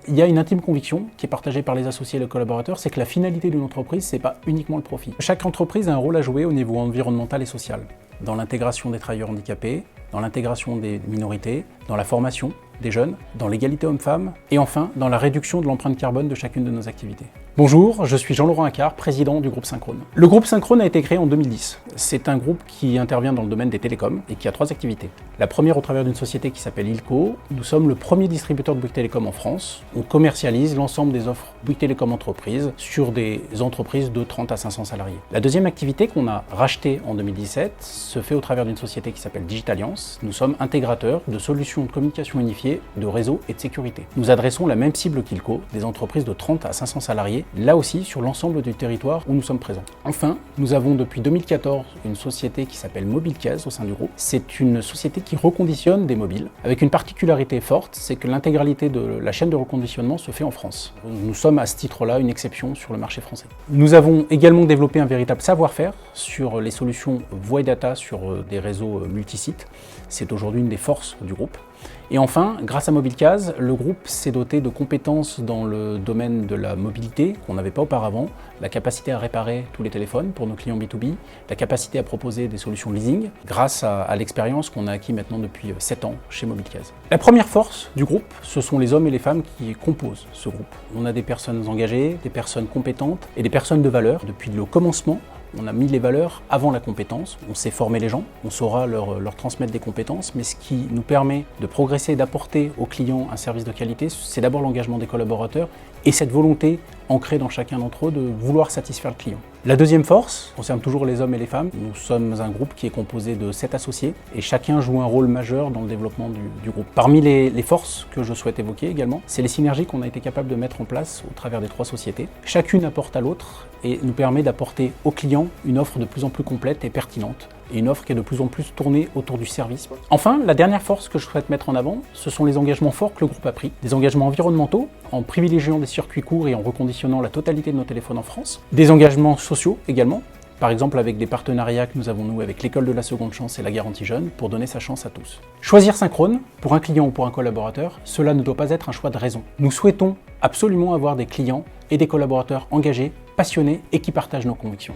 Il y a une intime conviction qui est partagée par les associés et les collaborateurs, c'est que la finalité d'une entreprise, c'est pas uniquement le profit. Chaque entreprise a un rôle à jouer au niveau environnemental et social, dans l'intégration des travailleurs handicapés, dans l'intégration des minorités, dans la formation des jeunes, dans l'égalité homme-femme et enfin dans la réduction de l'empreinte carbone de chacune de nos activités. Bonjour, je suis Jean-Laurent Accard, président du groupe Synchrone. Le groupe Synchrone a été créé en 2010. C'est un groupe qui intervient dans le domaine des télécoms et qui a 3 activités. La première au travers d'une société qui s'appelle Ilco. Nous sommes le premier distributeur de Bouygues Télécom en France. On commercialise l'ensemble des offres Bouygues Télécom Entreprises sur des entreprises de 30 à 500 salariés. La deuxième activité qu'on a rachetée en 2017 se fait au travers d'une société qui s'appelle Digitalliance. Nous sommes intégrateurs de solutions de communication unifiée, de réseau et de sécurité. Nous adressons la même cible qu'Ilco, des entreprises de 30 à 500 salariés, là aussi sur l'ensemble du territoire où nous sommes présents. Enfin, nous avons depuis 2014 une société qui s'appelle Mobilcase au sein du groupe. C'est une société qui reconditionne des mobiles, avec une particularité forte, c'est que l'intégralité de la chaîne de reconditionnement se fait en France. Nous sommes à ce titre-là une exception sur le marché français. Nous avons également développé un véritable savoir-faire sur les solutions voix et data sur des réseaux multisites. C'est aujourd'hui une des forces du groupe. Et enfin, grâce à Mobilcase, le groupe s'est doté de compétences dans le domaine de la mobilité qu'on n'avait pas auparavant, la capacité à réparer tous les téléphones pour nos clients B2B, la capacité à proposer des solutions de leasing, grâce à l'expérience qu'on a acquis maintenant depuis 7 ans chez Mobilcase. La première force du groupe, ce sont les hommes et les femmes qui composent ce groupe. On a des personnes engagées, des personnes compétentes et des personnes de valeur. Depuis le commencement, on a mis les valeurs avant la compétence, on sait former les gens, on saura leur transmettre des compétences, mais ce qui nous permet de progresser et d'apporter aux clients un service de qualité, c'est d'abord l'engagement des collaborateurs et cette volonté ancrée dans chacun d'entre eux de vouloir satisfaire le client. La deuxième force concerne toujours les hommes et les femmes. Nous sommes un groupe qui est composé de 7 associés et chacun joue un rôle majeur dans le développement du groupe. Parmi les forces que je souhaite évoquer également, c'est les synergies qu'on a été capable de mettre en place au travers des 3 sociétés. Chacune apporte à l'autre et nous permet d'apporter aux clients une offre de plus en plus complète et pertinente, et une offre qui est de plus en plus tournée autour du service. Enfin, la dernière force que je souhaite mettre en avant, ce sont les engagements forts que le groupe a pris. Des engagements environnementaux, en privilégiant des circuits courts et en reconditionnant la totalité de nos téléphones en France. Des engagements sociaux également, par exemple avec des partenariats que nous avons nous avec l'école de la seconde chance et la garantie jeune pour donner sa chance à tous. Choisir Synchrone, pour un client ou pour un collaborateur, cela ne doit pas être un choix de raison. Nous souhaitons absolument avoir des clients et des collaborateurs engagés, passionnés et qui partagent nos convictions.